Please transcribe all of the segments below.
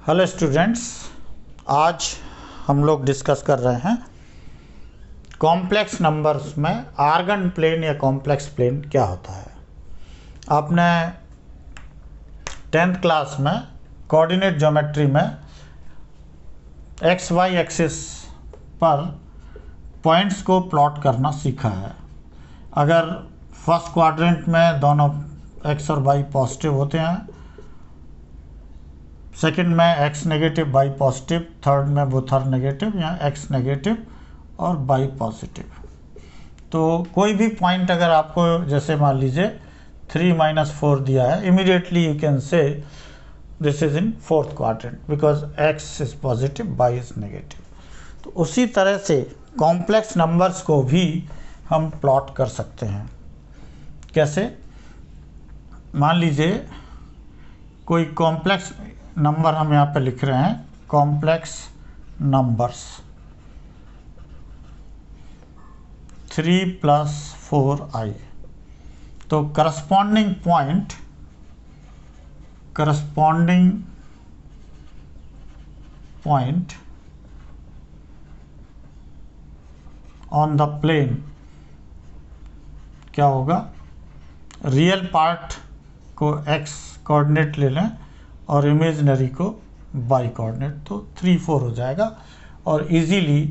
Hello students, आज हम लोग डिस्कस कर रहे हैं कॉम्प्लेक्स नंबर्स में आर्गन प्लेन या कॉम्प्लेक्स प्लेन क्या होता है। आपने 10th क्लास में कोऑर्डिनेट ज्योमेट्री में एक्स वाई एक्सिस पर पॉइंट्स को प्लॉट करना सीखा है। अगर फर्स्ट क्वाड्रेंट में दोनों एक्स और वाई पॉजिटिव होते हैं, सेकंड में X negative Y positive, third में बोथ आर नेगेटिव या एक्स नेगेटिव और वाई पॉजिटिव, तो कोई भी पॉइंट अगर आपको जैसे मान लीजिए 3-4 दिया है, immediately you can say this is in fourth quadrant because X is positive Y is negative. तो उसी तरह से कॉम्प्लेक्स नंबर्स को भी हम प्लॉट कर सकते हैं। कैसे? मान लीजिए कोई कॉम्प्लेक्स नंबर हम यहाँ पे लिख रहे हैं, कॉम्प्लेक्स नंबर्स 3 + 4i, तो corresponding point on the plane क्या होगा? रियल पार्ट को x कोऑर्डिनेट ले लें और इमेजिनरी को y कोऑर्डिनेट, तो 3-4 हो जाएगा और इजीली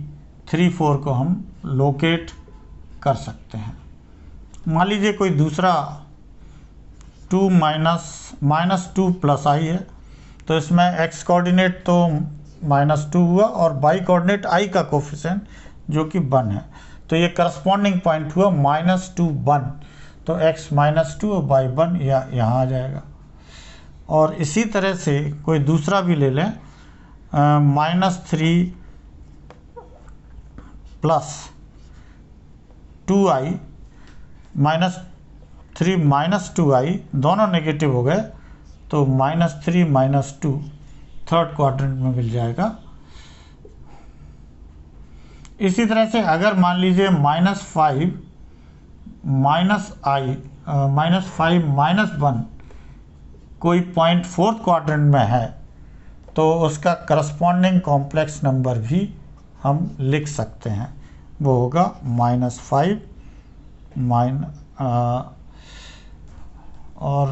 3-4 को हम लोकेट कर सकते हैं। मान लीजिए कोई दूसरा 2 + i है, तो इसमें x कोऑर्डिनेट तो -2 हुआ और y कोऑर्डिनेट i का कोफिशिएंट जो कि 1 है, तो ये करस्पॉन्डिंग पॉइंट हुआ -2 1, तो x -2 और y 1 यहाँ आ जाएगा। और इसी तरह से कोई दूसरा भी ले लें, -3 + 2i, -3 - 2i दोनों नेगेटिव हो गए, तो -3 - 2 थर्ड क्वाड्रेंट में मिल जाएगा। इसी तरह से अगर मान लीजिए -5 - 1 कोई पॉइंट फोर्थ क्वाड्रेंट में है, तो उसका करस्पॉन्डिंग कॉम्प्लेक्स नंबर भी हम लिख सकते हैं। वो होगा -5 और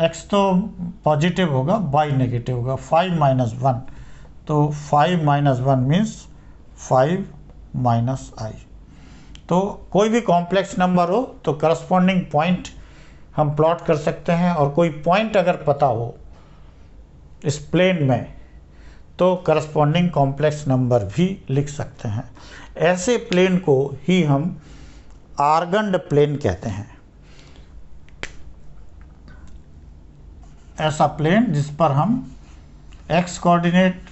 x तो पॉजिटिव होगा, y नेगेटिव होगा, 5 - 1, तो 5 - 1 मीन्स 5 - i। तो कोई भी कॉम्प्लेक्स नंबर हो तो करस्पॉन्डिंग पॉइंट हम प्लॉट कर सकते हैं, और कोई पॉइंट अगर पता हो इस प्लेन में तो करस्पॉन्डिंग कॉम्प्लेक्स नंबर भी लिख सकते हैं। ऐसे प्लेन को ही हम आर्गन्ड प्लेन कहते हैं। ऐसा प्लेन जिस पर हम एक्स कोऑर्डिनेट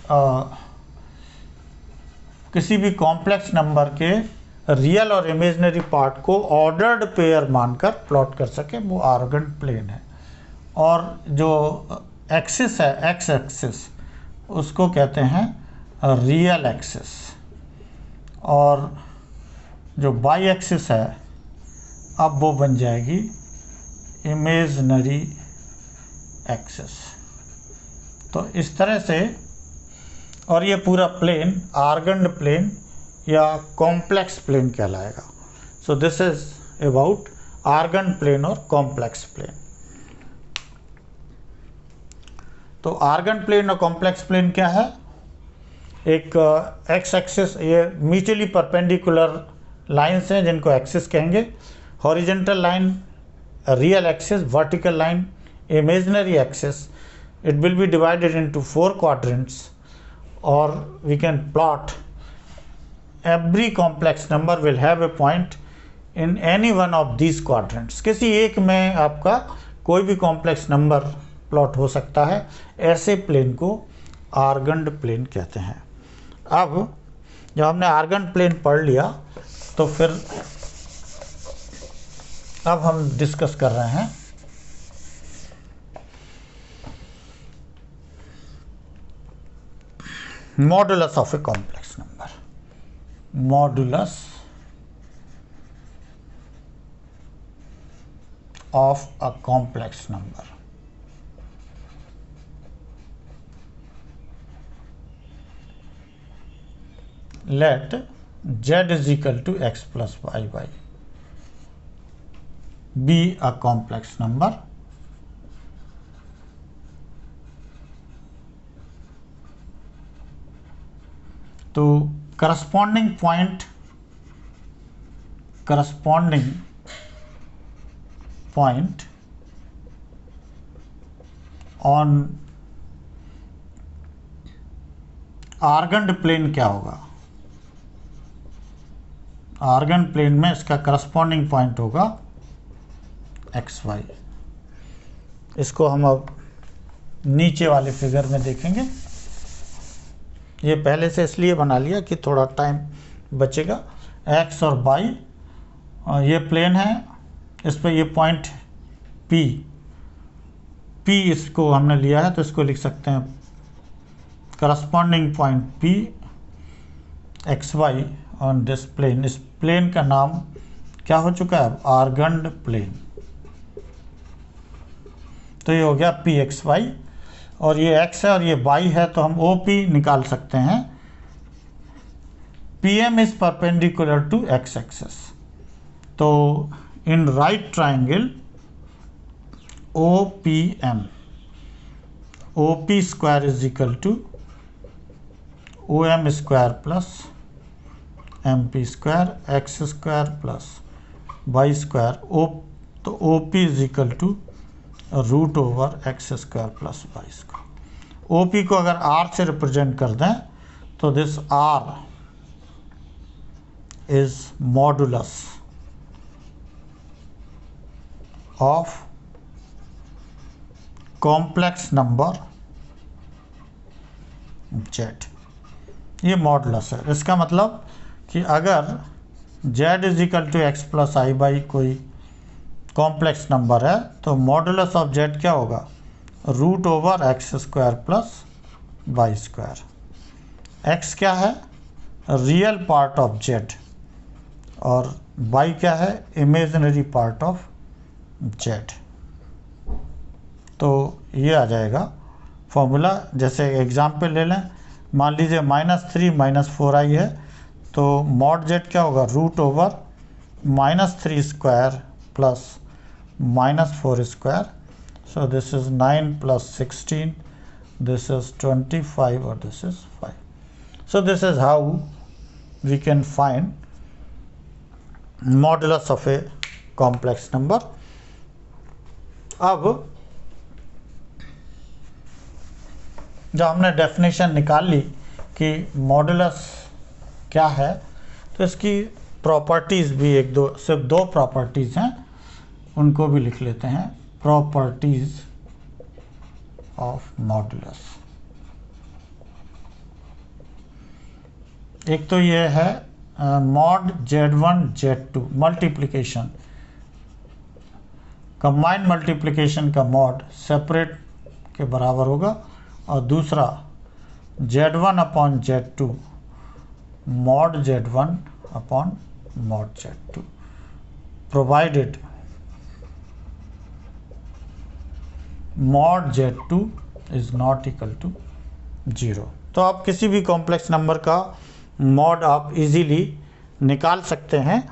किसी भी कॉम्प्लेक्स नंबर के रियल और इमेजिनरी पार्ट को ऑर्डर्ड पेयर मानकर प्लॉट कर सके, वो आर्गन प्लेन है। और जो एक्सिस है, एक्स एक्सिस, उसको कहते हैं रियल एक्सिस, और जो वाई एक्सिस है अब वो बन जाएगी इमेजिनरी एक्सिस। तो इस तरह से, और ये पूरा प्लेन आर्गन प्लेन या कॉम्प्लेक्स प्लेन कहलाएगा। So this is about Argand plane और कॉम्प्लेक्स प्लेन। तो आर्गन प्लेन और कॉम्प्लेक्स प्लेन क्या है? एक एक्स एक्सिस, ये म्यूचुअली परपेंडिकुलर लाइंस हैं जिनको एक्सिस कहेंगे। Horizontal line real axis, vertical line imaginary axis. It will be divided into 4 quadrants, और we can plot every complex number will have a point in any one of these quadrants। किसी एक में आपका कोई भी complex number plot हो सकता है। ऐसे प्लेन को आर्गन्ड प्लेन कहते हैं। अब जब हमने आर्गन प्लेन पढ़ लिया, तो फिर अब हम डिस्कस कर रहे हैं modulus of a complex number. Modulus of a complex number। let z is equal to x plus y by be a complex number तो corresponding point on Argand plane क्या होगा? आर्गन प्लेन में इसका corresponding point होगा X Y. इसको हम अब नीचे वाले फिगर में देखेंगे। ये पहले से इसलिए बना लिया कि थोड़ा टाइम बचेगा। एक्स और वाई ये प्लेन है, इस पर ये पॉइंट पी इसको हमने लिया है, तो इसको लिख सकते हैं corresponding point P X Y on this plane. इस प्लेन का नाम क्या हो चुका है? Argand plane. तो ये हो गया पी एक्स वाई, और ये x है और ये y है, तो हम OP निकाल सकते हैं। PM is perpendicular to x axis. तो in right triangle OPM, OP square is equal to OM square plus MP square x square plus y square. तो OP is equal to root over x square plus Y square. OP को अगर R से represent कर दें तो this R is modulus of complex number Z। ये modulus है। इसका मतलब कि अगर Z is equal to x plus I by कोई कॉम्प्लेक्स नंबर है तो मॉडुलस ऑफ Z क्या होगा? Root over x square plus Y square. X क्या है? रियल पार्ट ऑफ Z, और y क्या है? Imaginary part of Z। तो ये आ जाएगा फॉर्मूला। जैसे एग्जाम्पल ले लें, मान लीजिए -3 -4i है, तो मॉड Z क्या होगा? Root over -3 square plus -4 square. So this is 9 + 16, this is 25 और this is 5। So this is how we can find modulus of a complex number. अब जब हमने डेफिनेशन निकाल ली कि मॉडुलस क्या है, तो इसकी प्रॉपर्टीज़ भी सिर्फ दो प्रॉपर्टीज़ हैं, उनको भी लिख लेते हैं। Properties of modulus. एक तो ये है mod Z1 Z2 multiplication, combined multiplication का मॉड सेपरेट के बराबर होगा, और दूसरा Z1 upon Z2 mod Z1 upon mod Z2 provided mod Z2 is not equal to 0। तो आप किसी भी कॉम्प्लेक्स नंबर का मॉड आप इजीली निकाल सकते हैं,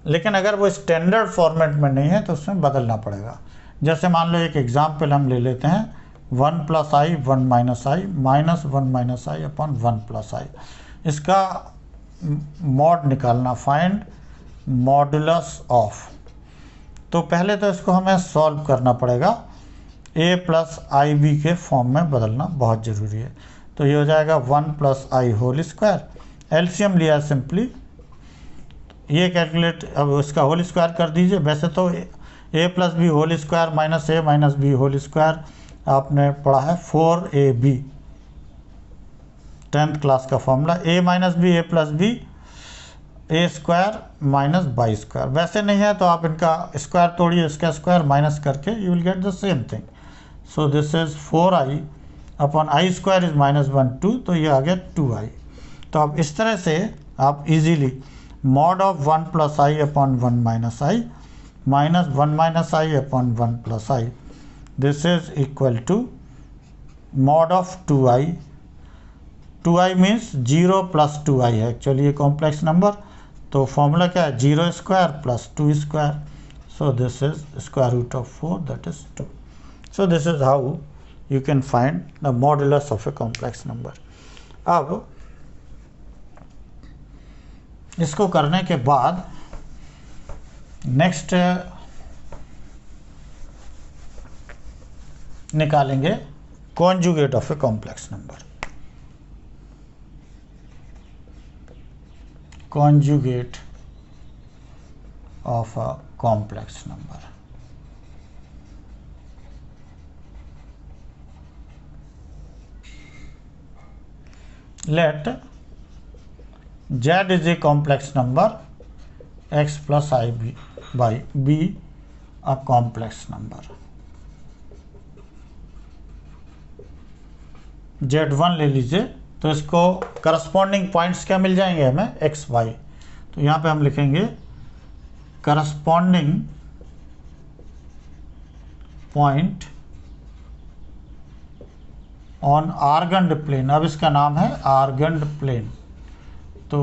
लेकिन अगर वो स्टैंडर्ड फॉर्मेट में नहीं है तो उसमें बदलना पड़ेगा। जैसे मान लो एक एग्जाम्पल हम ले लेते हैं, 1 + i 1 - i -1 - i upon 1 + i। इसका मॉड निकालना, फाइंड मॉडुलस ऑफ। तो पहले तो इसको हमें सॉल्व करना पड़ेगा, a + ib के फॉर्म में बदलना बहुत ज़रूरी है। तो ये हो जाएगा 1 + i होल स्क्वायर। एलसीएम लिया सिंपली, ये कैलकुलेट, अब इसका होल स्क्वायर कर दीजिए। वैसे तो a + b whole square minus a minus b whole square आपने पढ़ा है 4ab 10th क्लास का formula. a minus b a + b a square minus b square. वैसे नहीं है तो आप इनका स्क्वायर तोड़िए, इसका स्क्वायर माइनस करके you will get the same thing. So this is 4i upon i square is -1 2, तो ये आ गया 2i। तो अब इस तरह से आप easily mod of 1 + i upon 1 - i minus 1 - i upon 1 + i, this is equal to mod of 2i 2i means 0 + 2i है एक्चुअली ये कॉम्प्लेक्स नंबर। तो फॉर्मूला क्या है, 0 square plus 2 square, so this is square root of 4 that is 2। So this is how you can find the modulus of a complex number. अब इसको करने के बाद नेक्स्ट निकालेंगे conjugate of a complex number. Conjugate of a complex number. Let z is a complex number, x plus I by b a complex number। z1 ले लीजिए, तो इसको करस्पॉन्डिंग पॉइंट्स क्या मिल जाएंगे हमें, x y। तो यहाँ पे हम लिखेंगे करस्पॉन्डिंग पॉइंट ऑन आर्गन्ड प्लेन। अब इसका नाम है आर्गन्ड प्लेन। तो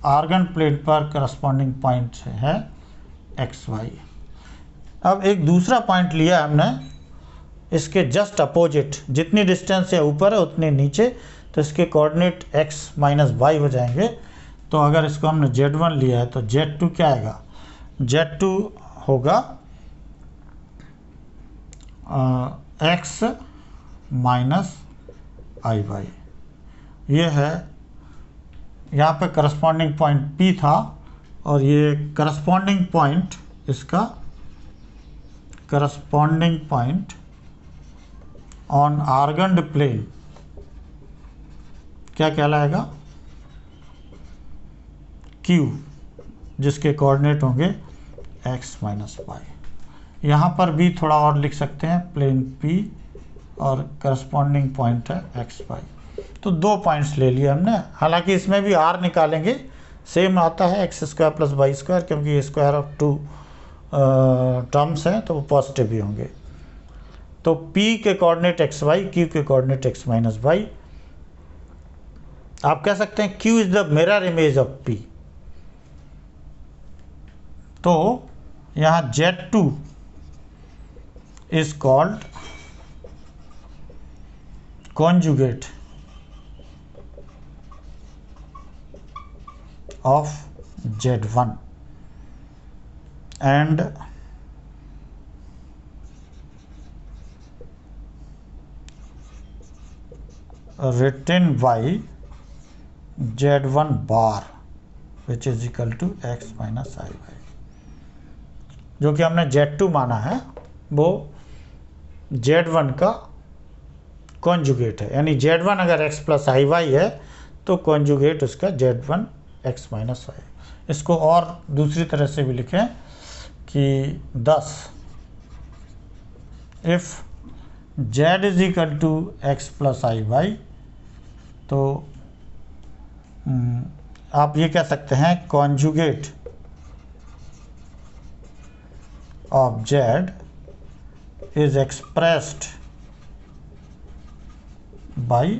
आर्गन्ड प्लेन पर करस्पॉन्डिंग पॉइंट है एक्स वाई। अब एक दूसरा पॉइंट लिया हमने इसके जस्ट अपोजिट, जितनी डिस्टेंस से ऊपर है उतनी नीचे, तो इसके कोऑर्डिनेट x माइनस वाई हो जाएंगे। तो अगर इसको हमने z1 लिया है तो z2 क्या आएगा, z2 होगा x माइनस आई वाई। ये है, यहाँ पे करस्पॉन्डिंग पॉइंट P था और ये करस्पॉन्डिंग पॉइंट, इसका करस्पॉन्डिंग पॉइंट ऑन आर्गन्ड प्लेन क्या कहलाएगा, Q, जिसके कोऑर्डिनेट होंगे x माइनस वाई। यहाँ पर भी थोड़ा और लिख सकते हैं, प्लेन P और करस्पॉन्डिंग पॉइंट है एक्स वाई। तो दो पॉइंट्स ले लिए हमने। हालांकि इसमें भी r निकालेंगे, सेम आता है x square plus Y square, क्योंकि ये स्क्वायर ऑफ टू टर्म्स हैं तो वो पॉजिटिव भी होंगे। तो p के कोऑर्डिनेट एक्स वाई, q के कोऑर्डिनेट एक्स माइनस वाई। आप कह सकते हैं q is the mirror image of p। तो यहाँ z2 is called conjugate of z1 and written by z1 bar which is equal to x minus i y। जो कि हमने z2 माना है वो z1 का कॉन्जुगेट है, यानी z1 अगर x प्लस आई वाई है तो कॉन्जुगेट उसका z1 x माइनस वाई। इसको और दूसरी तरह से भी लिखें कि 10 if z is equal to x plus i y, तो आप ये कह सकते हैं conjugate of z is expressed by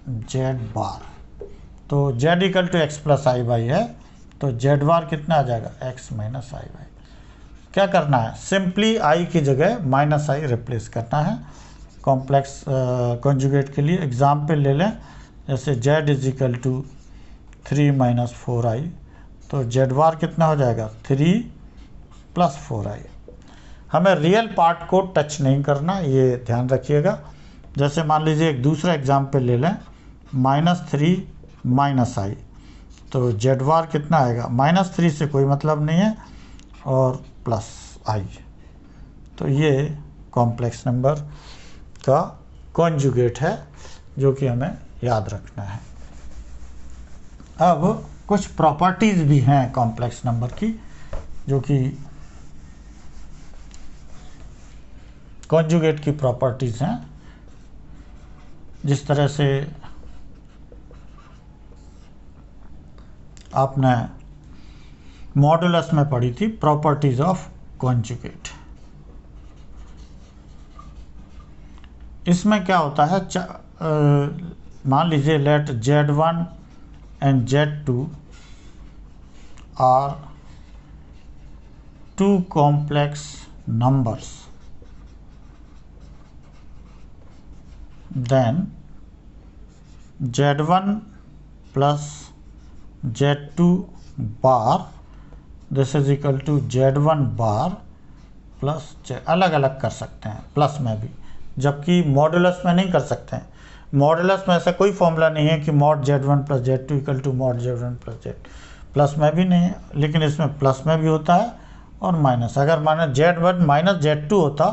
z bar. तो z equal to x plus i y है, तो जेड बार कितना आ जाएगा, x माइनस आई वाई। क्या करना है, सिंपली i की जगह माइनस आई रिप्लेस करना है कॉम्प्लेक्स कॉन्जुगेट के लिए। एग्जाम्पल ले लें, जैसे z is equal to 3 minus 4i, तो जेड बार कितना हो जाएगा, 3 प्लस 4i। हमें रियल पार्ट को टच नहीं करना, ये ध्यान रखिएगा। जैसे मान लीजिए एक दूसरा एग्जाम्पल ले लें, -3 माइनस आई, तो जेड बार कितना आएगा, -3 से कोई मतलब नहीं है और प्लस आई। तो ये कॉम्प्लेक्स नंबर का कॉन्जुगेट है जो कि हमें याद रखना है। अब कुछ प्रॉपर्टीज़ भी हैं कॉम्प्लेक्स नंबर की जो कि कॉन्जुगेट की प्रॉपर्टीज़ हैं। जिस तरह से आपने मॉडुलस में पढ़ी थी, प्रॉपर्टीज ऑफ कॉन्जुगेट, इसमें क्या होता है, मान लीजिए let Z1 and Z2 are two complex numbers, then Z1 plus Z2 bar this is equal to Z1 bar plus अलग अलग कर सकते हैं प्लस में भी, जबकि मॉडुलस में नहीं कर सकते हैं। मॉडुलस में ऐसा कोई फॉर्मूला नहीं है कि mod Z1 plus Z2 equal to mod Z1 plus Z, plus में भी नहीं है, लेकिन इसमें प्लस में भी होता है और माइनस। अगर माइनस Z1 माइनस Z2 होता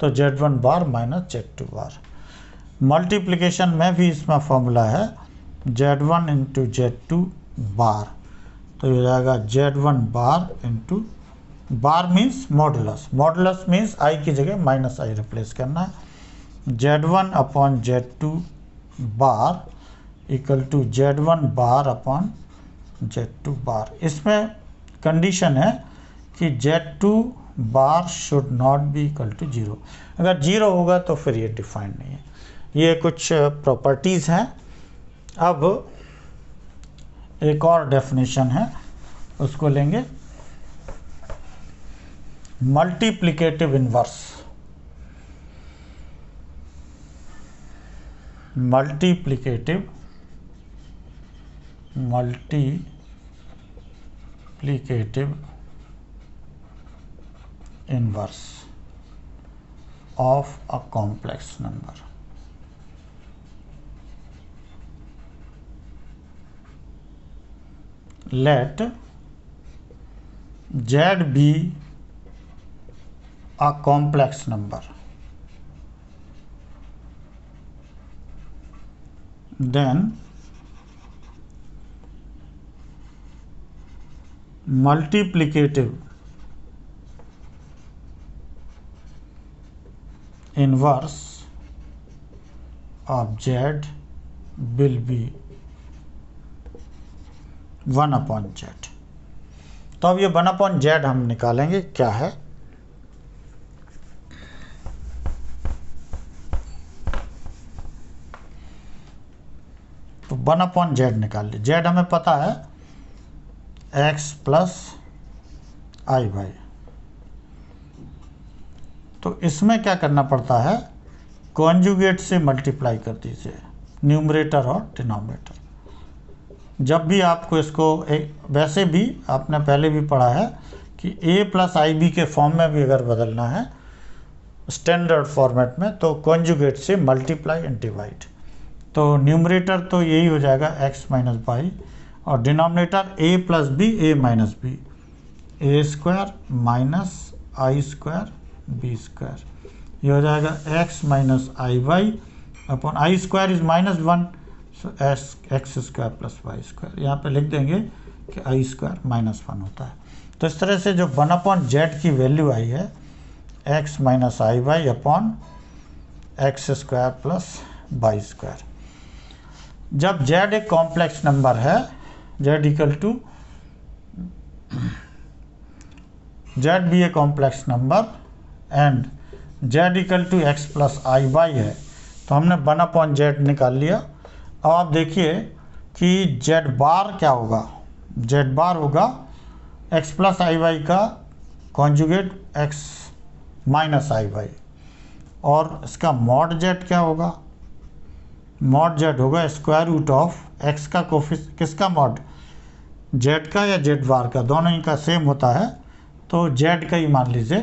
तो Z1 बार माइनस Z2 बार। मल्टीप्लिकेशन में भी इसमें फॉर्मूला है Z1 इंटू Z2 बार, तो ये हो जाएगा Z1 bar into bar means modulus, modulus means i की जगह माइनस आई रिप्लेस करना है। Z1 upon Z2 bar equal to Z1 bar upon Z2 bar. इसमें कंडीशन है कि Z2 bar should not be equal to 0। अगर 0 होगा तो फिर ये डिफाइंड नहीं है। ये कुछ प्रॉपर्टीज़ हैं। अब एक और डेफिनेशन है, उसको लेंगे multiplicative inverse. Multiplicative inverse of a complex number. Let Z be a complex number, then multiplicative inverse of Z will be 1 upon Z। तो अब ये 1 अपॉन Z हम निकालेंगे क्या है। तो 1 अपॉन Z निकाल ली। Z हमें पता है x प्लस आई वाई। तो इसमें क्या करना पड़ता है, कॉन्जुगेट से मल्टीप्लाई कर दीजिए न्यूमरेटर और डिनोमिनेटर। जब भी आपको इसको वैसे भी आपने पहले भी पढ़ा है कि a प्लस आई बी के फॉर्म में भी अगर बदलना है स्टैंडर्ड फॉर्मेट में, तो कॉन्जुगेट से मल्टीप्लाई एंड डिवाइड। तो न्यूमरेटर तो यही हो जाएगा x माइनस बाई, और denominator a plus b a minus b, a square minus i square b square. ये हो जाएगा x minus i y upon i square is minus 1, so x square plus Y square. यहाँ पे लिख देंगे कि आई square minus 1 होता है। तो इस तरह से जो 1 अपॉन जेड की वैल्यू आई है x minus i y upon x square plus Y square. जब जेड एक कॉम्प्लेक्स नंबर है, जेड इक्वल टू जेड भी a complex number and z equal to x plus i y है, तो हमने 1 अपॉन जेड निकाल लिया। अब आप देखिए कि जेड बार क्या होगा, जेड बार होगा एक्स प्लस आई वाई का conjugate x minus i Y, और इसका मॉड जेड क्या होगा, मॉड जेड होगा स्क्वायर रूट ऑफ एक्स का किसका मॉड, जेड का या जेड बार का, दोनों ही का सेम होता है, तो जेड का ही मान लीजिए,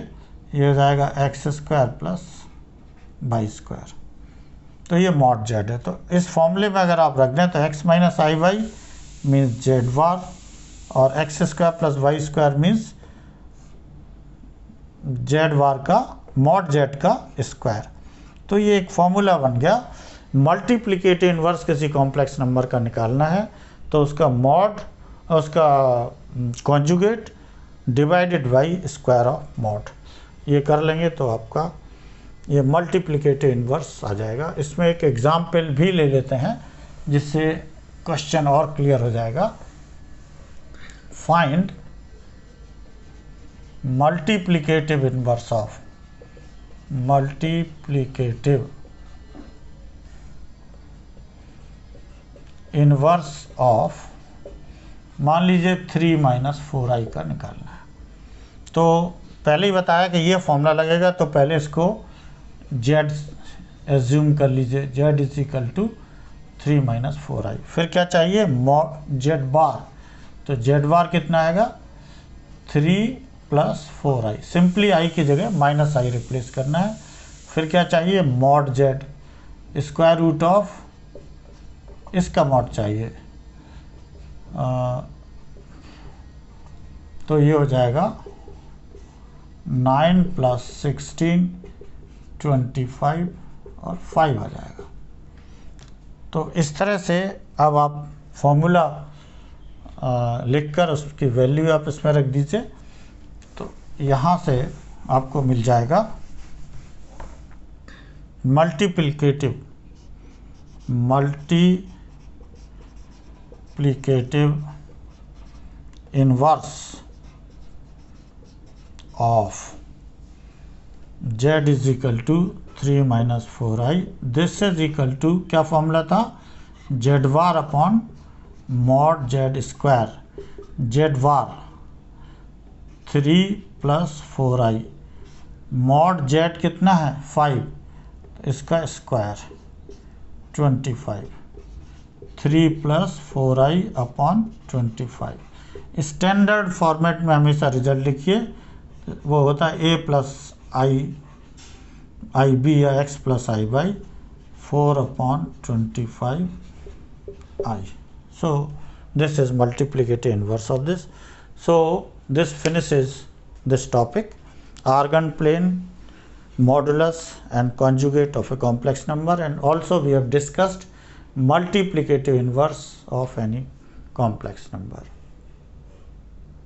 ये हो जाएगा x square plus Y square. तो ये मॉड जेड है। तो इस फॉर्मूले में अगर आप रख दें तो x minus i y means z bar और x square plus Y square means z bar का मॉड जेड का स्क्वायर। तो ये एक फॉर्मूला बन गया। मल्टीप्लिकेटिव इनवर्स किसी कॉम्प्लेक्स नंबर का निकालना है तो उसका मॉड, उसका conjugate divided by square of mod, ये कर लेंगे तो आपका ये मल्टीप्लिकेटिव इनवर्स आ जाएगा। इसमें एक एग्जाम्पल भी ले लेते हैं जिससे क्वेश्चन और क्लियर हो जाएगा। Find multiplicative inverse of inverse of, मान लीजिए 3 माइनस 4i का निकालना है। तो पहले ही बताया कि ये फॉर्मूला लगेगा, तो पहले इसको z एज्यूम कर लीजिए, z is equal to 3 minus 4i। फिर क्या चाहिए, z बार, तो z बार कितना आएगा 3 प्लस 4i, सिंपली i की जगह माइनस i रिप्लेस करना है। फिर क्या चाहिए, mod z, square root of इसका मॉड चाहिए, तो ये हो जाएगा 9 प्लस 16 25 और 5 आ जाएगा। तो इस तरह से अब आप फॉर्मूला लिखकर उसकी वैल्यू आप इसमें रख दीजिए, तो यहाँ से आपको मिल जाएगा multiplicative inverse of z is equal to 3 minus 4i। This is equal to, क्या फॉर्मूला था, z bar upon mod z square, z bar 3 plus 4i, mod z कितना है 5, इसका square 25, 3 plus 4i upon 25। Standard format में हमेशा result लिखिए, वो होता है a प्लस आई बी या x plus I y 4 upon 25 i. So this is multiplicative inverse of this. So this finishes this topic, argand plane, modulus and conjugate of a complex number, and also we have discussed multiplicative inverse of any complex number.